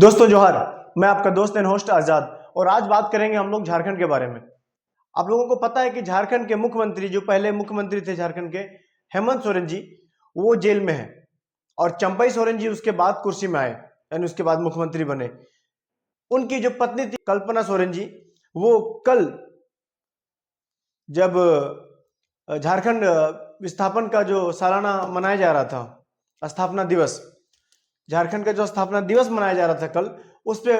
दोस्तों जोहार, मैं आपका दोस्त एंड होस्ट आजाद। और आज बात करेंगे हम लोग झारखंड के बारे में। आप लोगों को पता है कि झारखंड के मुख्यमंत्री, जो पहले मुख्यमंत्री थे झारखंड के, हेमंत सोरेन जी, वो जेल में हैं। और चंपई सोरेन जी उसके बाद कुर्सी में आए, यानी उसके बाद मुख्यमंत्री बने। उनकी जो पत्नी थी कल्पना सोरेन जी, वो कल जब झारखंड विस्थापन का जो सालाना मनाया जा रहा था, स्थापना दिवस, झारखंड का जो स्थापना दिवस मनाया जा रहा था कल, उस पे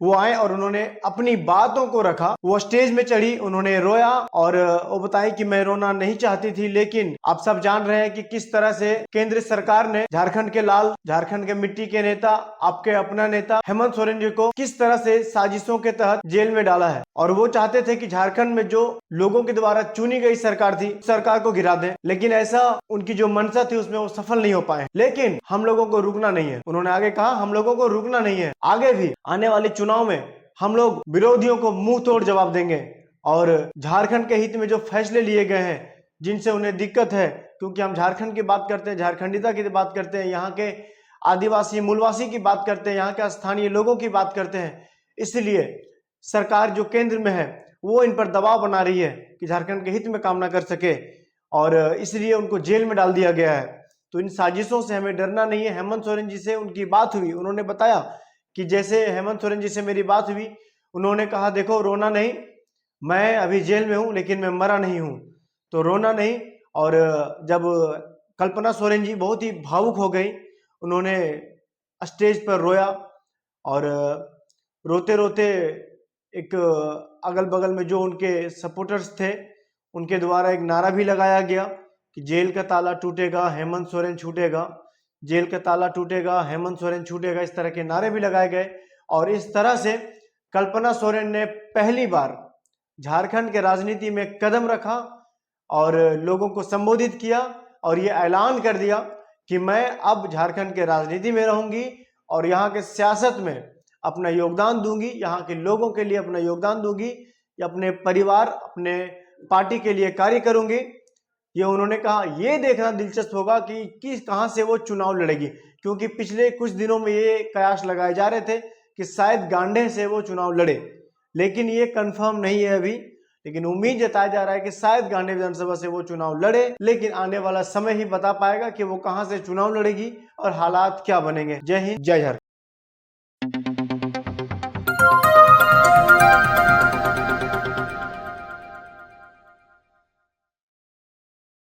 वो आए और उन्होंने अपनी बातों को रखा। वो स्टेज में चढ़ी, उन्होंने रोया और वो बताई कि मैं रोना नहीं चाहती थी, लेकिन आप सब जान रहे हैं कि किस तरह से केंद्र सरकार ने झारखंड के लाल, झारखंड के मिट्टी के नेता, आपके अपना नेता हेमंत सोरेन जी को किस तरह से साजिशों के तहत जेल में डाला है। और वो चाहते थे कि झारखंड में जो लोगों के द्वारा चुनी गई सरकार थी, सरकार को गिरा दें, लेकिन ऐसा उनकी जो मंशा थी उसमें वो सफल नहीं हो पाए। लेकिन हम लोगों को रुकना नहीं है। उन्होंने आगे कहा, हम लोगों को रुकना नहीं है, आगे भी आने वाले चुनाव में हम लोग विरोधियों को मुंह तोड़ जवाब देंगे। और झारखंड के हित में जो फैसले लिए गए हैं, जिनसे उन्हें दिक्कत है, क्योंकि हम झारखंड की बात करते हैं, झारखंडिता की बात करते हैं, यहाँ के आदिवासी मूलवासी की बात करते हैं, यहाँ के स्थानीय लोगों की बात करते हैं, इसलिए सरकार जो केंद्र में है वो इन पर दबाव बना रही है कि झारखंड के हित में काम ना कर सके, और इसलिए उनको जेल में डाल दिया गया है। तो इन साजिशों से हमें डरना नहीं है। हेमंत सोरेन जी से उनकी बात हुई, उन्होंने बताया कि जैसे हेमंत सोरेन जी से मेरी बात हुई, उन्होंने कहा देखो रोना नहीं, मैं अभी जेल में हूं लेकिन मैं मरा नहीं हूं, तो रोना नहीं। और जब कल्पना सोरेन जी बहुत ही भावुक हो गई, उन्होंने स्टेज पर रोया और रोते रोते एक अगल बगल में जो उनके सपोर्टर्स थे उनके द्वारा एक नारा भी लगाया गया कि जेल का ताला टूटेगा, हेमंत सोरेन छूटेगा, जेल का ताला टूटेगा, हेमंत सोरेन छूटेगा, इस तरह के नारे भी लगाए गए। और इस तरह से कल्पना सोरेन ने पहली बार झारखंड के राजनीति में कदम रखा और लोगों को संबोधित किया और ये ऐलान कर दिया कि मैं अब झारखंड के राजनीति में रहूंगी और यहाँ के सियासत में अपना योगदान दूंगी, यहाँ के लोगों के लिए अपना योगदान दूंगी, या अपने परिवार, अपने पार्टी के लिए कार्य करूंगी। ये उन्होंने कहा। ये देखना दिलचस्प होगा कि कहां से वो चुनाव लड़ेगी, क्योंकि पिछले कुछ दिनों में ये कयास लगाए जा रहे थे कि शायद गांडे से वो चुनाव लड़े, लेकिन ये कंफर्म नहीं है अभी। लेकिन उम्मीद जताया जा रहा है कि शायद गांडे विधानसभा से वो चुनाव लड़े, लेकिन आने वाला समय ही बता पाएगा कि वो कहां से चुनाव लड़ेगी और हालात क्या बनेंगे। जय हिंद, जय झारखंड।